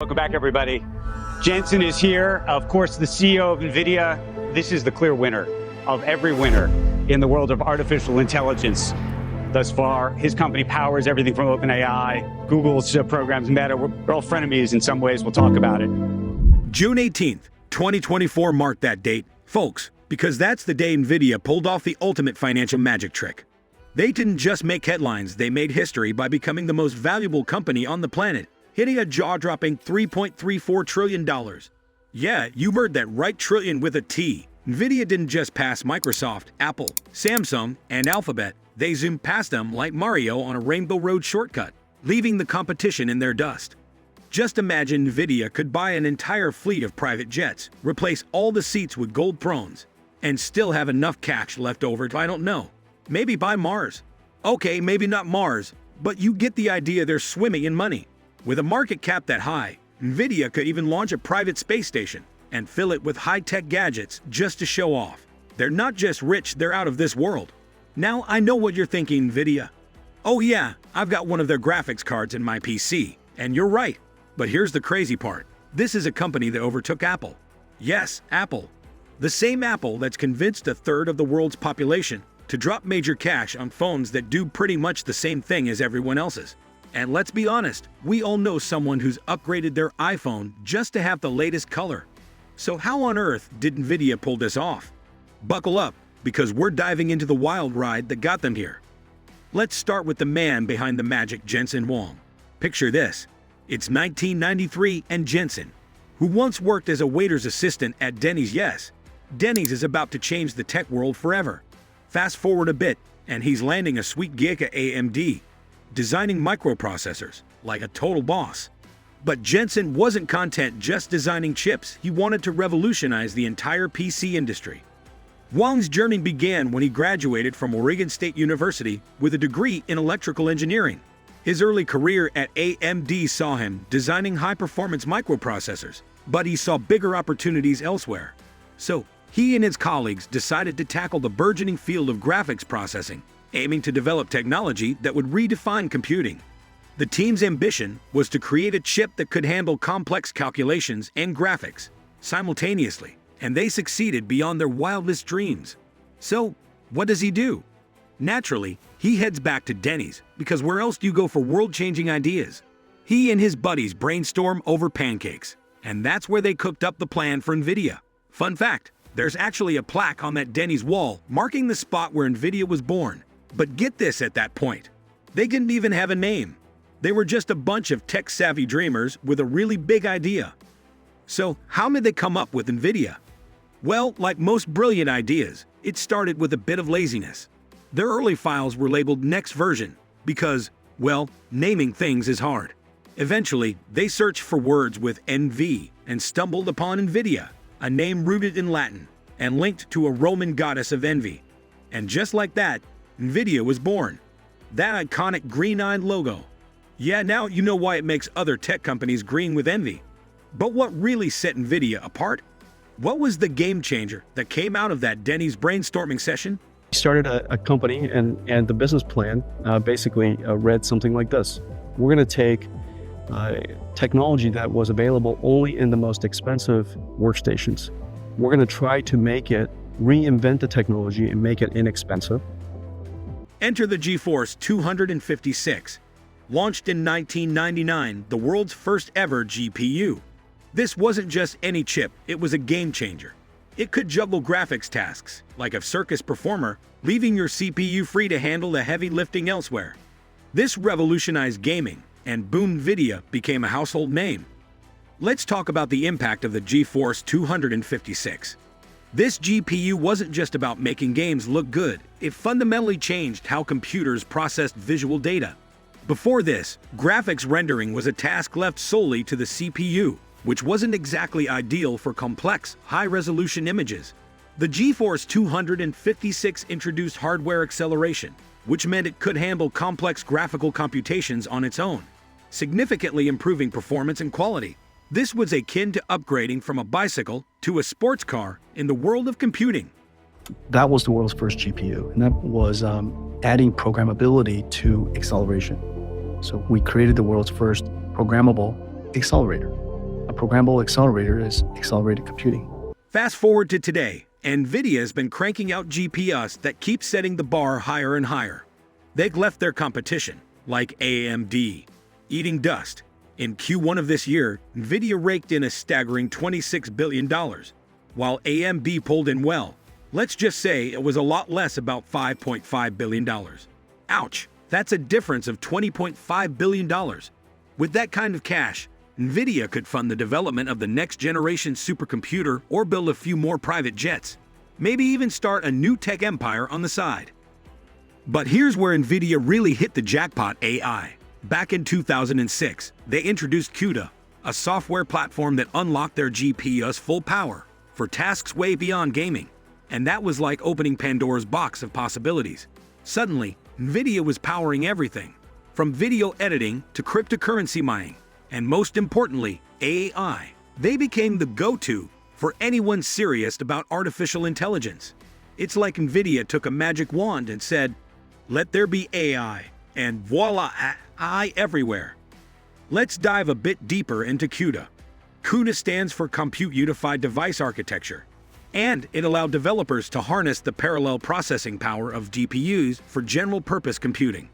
Welcome back, everybody. Jensen is here, of course, the CEO of Nvidia. This is the clear winner of every winner in the world of artificial intelligence thus far. His company powers everything from OpenAI, Google's programs, Meta. We're all frenemies in some ways. We'll talk about it. June 18th, 2024 marked that date, folks, because that's the day Nvidia pulled off the ultimate financial magic trick. They didn't just make headlines, they made history by becoming the most valuable company on the planet, hitting a jaw-dropping $3.34 trillion. Yeah, you heard that right, trillion with a T. Nvidia didn't just pass Microsoft, Apple, Samsung, and Alphabet. They zoomed past them like Mario on a Rainbow Road shortcut, leaving the competition in their dust. Just imagine Nvidia could buy an entire fleet of private jets, replace all the seats with gold thrones, and still have enough cash left over to, I don't know, maybe buy Mars. Okay, maybe not Mars, but you get the idea. They're swimming in money. With a market cap that high, Nvidia could even launch a private space station and fill it with high-tech gadgets just to show off. They're not just rich, they're out of this world. Now, I know what you're thinking, Nvidia. Oh yeah, I've got one of their graphics cards in my PC, and you're right. But here's the crazy part. This is a company that overtook Apple. Yes, Apple. The same Apple that's convinced a third of the world's population to drop major cash on phones that do pretty much the same thing as everyone else's. And let's be honest, we all know someone who's upgraded their iPhone just to have the latest color. So how on earth did Nvidia pull this off? Buckle up, because we're diving into the wild ride that got them here. Let's start with the man behind the magic, Jensen Huang. Picture this. It's 1993 and Jensen, who once worked as a waiter's assistant at Denny's. Yes, Denny's is about to change the tech world forever. Fast forward a bit, and he's landing a sweet gig at AMD, designing microprocessors like a total boss. But Jensen wasn't content just designing chips. He wanted to revolutionize the entire PC industry. Huang's journey began when he graduated from Oregon State University with a degree in electrical engineering. His early career at AMD saw him designing high-performance microprocessors, but he saw bigger opportunities elsewhere. So, he and his colleagues decided to tackle the burgeoning field of graphics processing, aiming to develop technology that would redefine computing. The team's ambition was to create a chip that could handle complex calculations and graphics simultaneously, and they succeeded beyond their wildest dreams. So, what does he do? Naturally, he heads back to Denny's, because where else do you go for world-changing ideas? He and his buddies brainstorm over pancakes, and that's where they cooked up the plan for Nvidia. Fun fact, there's actually a plaque on that Denny's wall marking the spot where Nvidia was born. But get this, at that point, they didn't even have a name. They were just a bunch of tech-savvy dreamers with a really big idea. So, how did they come up with Nvidia? Well, like most brilliant ideas, it started with a bit of laziness. Their early files were labeled next version because, well, naming things is hard. Eventually, they searched for words with NV and stumbled upon Nvidia, a name rooted in Latin and linked to a Roman goddess of envy. And just like that, Nvidia was born. That iconic green-eyed logo. Yeah, now you know why it makes other tech companies green with envy. But what really set Nvidia apart? What was the game changer that came out of that Denny's brainstorming session? We started a company, and the business plan basically read something like this. We're going to take technology that was available only in the most expensive workstations. We're going to try to reinvent the technology and make it inexpensive. Enter the GeForce 256. Launched in 1999, the world's first ever GPU. This wasn't just any chip, it was a game changer. It could juggle graphics tasks, like a circus performer, leaving your CPU free to handle the heavy lifting elsewhere. This revolutionized gaming, and boom, Nvidia became a household name. Let's talk about the impact of the GeForce 256. This GPU wasn't just about making games look good, it fundamentally changed how computers processed visual data. Before this, graphics rendering was a task left solely to the CPU, which wasn't exactly ideal for complex, high-resolution images. The GeForce 256 introduced hardware acceleration, which meant it could handle complex graphical computations on its own, significantly improving performance and quality. This was akin to upgrading from a bicycle to a sports car in the world of computing. That was the world's first GPU, and that was adding programmability to acceleration. So we created the world's first programmable accelerator. programmable accelerator is accelerated computing. Fast forward to today, Nvidia has been cranking out GPUs that keep setting the bar higher and higher. They've left their competition, like AMD, eating dust. In Q1 of this year, Nvidia raked in a staggering $26 billion, while AMD pulled in well. Let's just say it was a lot less, about $5.5 billion. Ouch, that's a difference of $20.5 billion. With that kind of cash, Nvidia could fund the development of the next generation supercomputer or build a few more private jets. Maybe even start a new tech empire on the side. But here's where Nvidia really hit the jackpot: AI. Back in 2006, they introduced CUDA, a software platform that unlocked their GPU's full power for tasks way beyond gaming. And that was like opening Pandora's box of possibilities. Suddenly, Nvidia was powering everything, from video editing to cryptocurrency mining, and most importantly, AI. They became the go-to for anyone serious about artificial intelligence. It's like Nvidia took a magic wand and said, "Let there be AI," and voila, AI everywhere. Let's dive a bit deeper into CUDA. CUDA stands for Compute Unified Device Architecture, and it allowed developers to harness the parallel processing power of GPUs for general-purpose computing.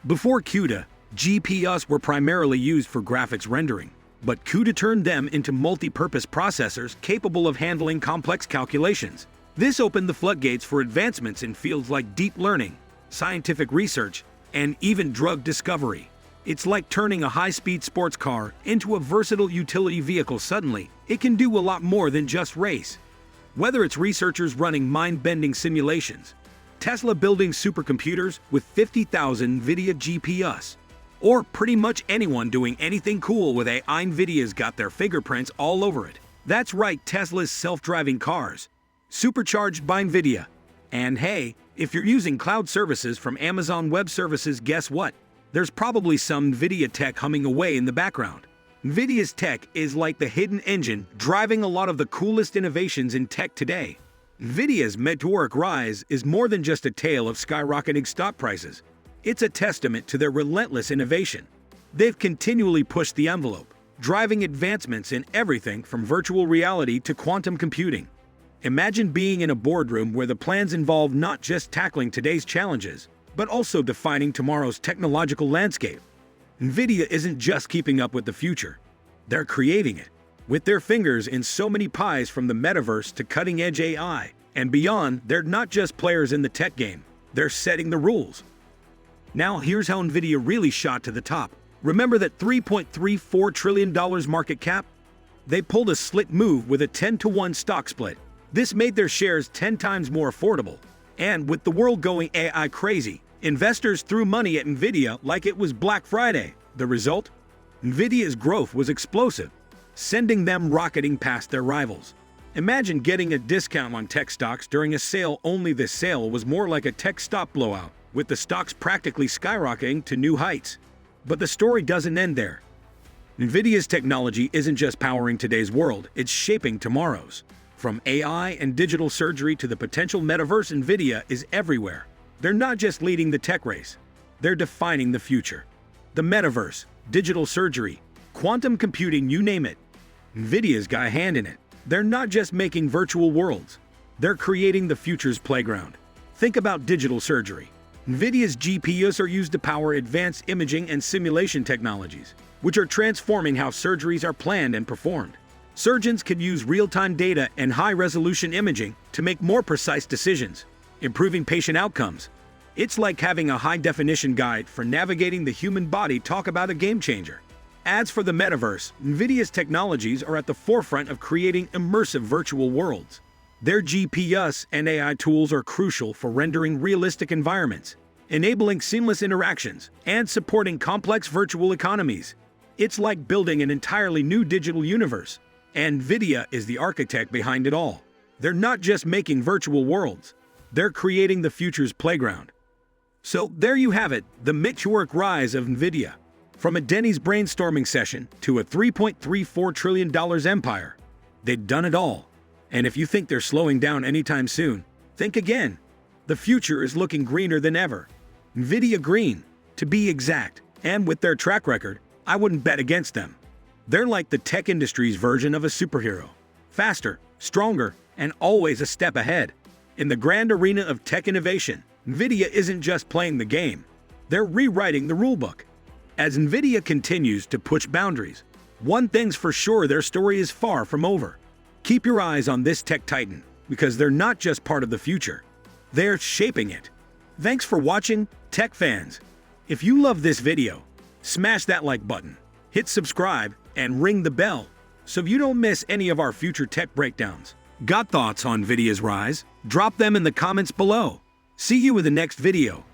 Before CUDA, GPUs were primarily used for graphics rendering, but CUDA turned them into multi-purpose processors capable of handling complex calculations. This opened the floodgates for advancements in fields like deep learning, scientific research, and even drug discovery. It's like turning a high-speed sports car into a versatile utility vehicle. Suddenly, it can do a lot more than just race. Whether it's researchers running mind-bending simulations, Tesla building supercomputers with 50,000 Nvidia GPUs, or pretty much anyone doing anything cool with AI, Nvidia's got their fingerprints all over it. That's right, Tesla's self-driving cars, supercharged by Nvidia. And hey, if you're using cloud services from Amazon Web Services, guess what? There's probably some Nvidia tech humming away in the background. Nvidia's tech is like the hidden engine driving a lot of the coolest innovations in tech today. Nvidia's meteoric rise is more than just a tale of skyrocketing stock prices. It's a testament to their relentless innovation. They've continually pushed the envelope, driving advancements in everything from virtual reality to quantum computing. Imagine being in a boardroom where the plans involve not just tackling today's challenges, but also defining tomorrow's technological landscape. Nvidia isn't just keeping up with the future, they're creating it. With their fingers in so many pies, from the metaverse to cutting-edge AI and beyond, they're not just players in the tech game, they're setting the rules. Now here's how Nvidia really shot to the top. Remember that $3.34 trillion market cap? They pulled a slick move with a 10-to-1 stock split. This made their shares 10 times more affordable. And with the world going AI crazy, investors threw money at Nvidia like it was Black Friday. The result? Nvidia's growth was explosive, sending them rocketing past their rivals. Imagine getting a discount on tech stocks during a sale, only this sale was more like a tech stock blowout, with the stocks practically skyrocketing to new heights. But the story doesn't end there. Nvidia's technology isn't just powering today's world, it's shaping tomorrow's. From AI and digital surgery to the potential metaverse, Nvidia is everywhere. They're not just leading the tech race, they're defining the future. The metaverse, digital surgery, quantum computing, you name it, Nvidia's got a hand in it. They're not just making virtual worlds, they're creating the future's playground. Think about digital surgery. Nvidia's GPUs are used to power advanced imaging and simulation technologies, which are transforming how surgeries are planned and performed. Surgeons can use real-time data and high-resolution imaging to make more precise decisions, improving patient outcomes. It's like having a high-definition guide for navigating the human body. Talk about a game-changer. As for the metaverse, Nvidia's technologies are at the forefront of creating immersive virtual worlds. Their GPUs and AI tools are crucial for rendering realistic environments, enabling seamless interactions, and supporting complex virtual economies. It's like building an entirely new digital universe, and Nvidia is the architect behind it all. They're not just making virtual worlds, they're creating the future's playground. So there you have it, the meteoric rise of Nvidia. From a Denny's brainstorming session to a $3.34 trillion empire, they've done it all. And if you think they're slowing down anytime soon, think again. The future is looking greener than ever. Nvidia green, to be exact. And with their track record, I wouldn't bet against them. They're like the tech industry's version of a superhero. Faster, stronger, and always a step ahead. In the grand arena of tech innovation, Nvidia isn't just playing the game. They're rewriting the rulebook. As Nvidia continues to push boundaries, one thing's for sure, their story is far from over. Keep your eyes on this tech titan, because they're not just part of the future. They're shaping it. Thanks for watching, tech fans. If you love this video, smash that like button, hit subscribe, and ring the bell so you don't miss any of our future tech breakdowns. Got thoughts on Nvidia's rise? Drop them in the comments below. See you in the next video.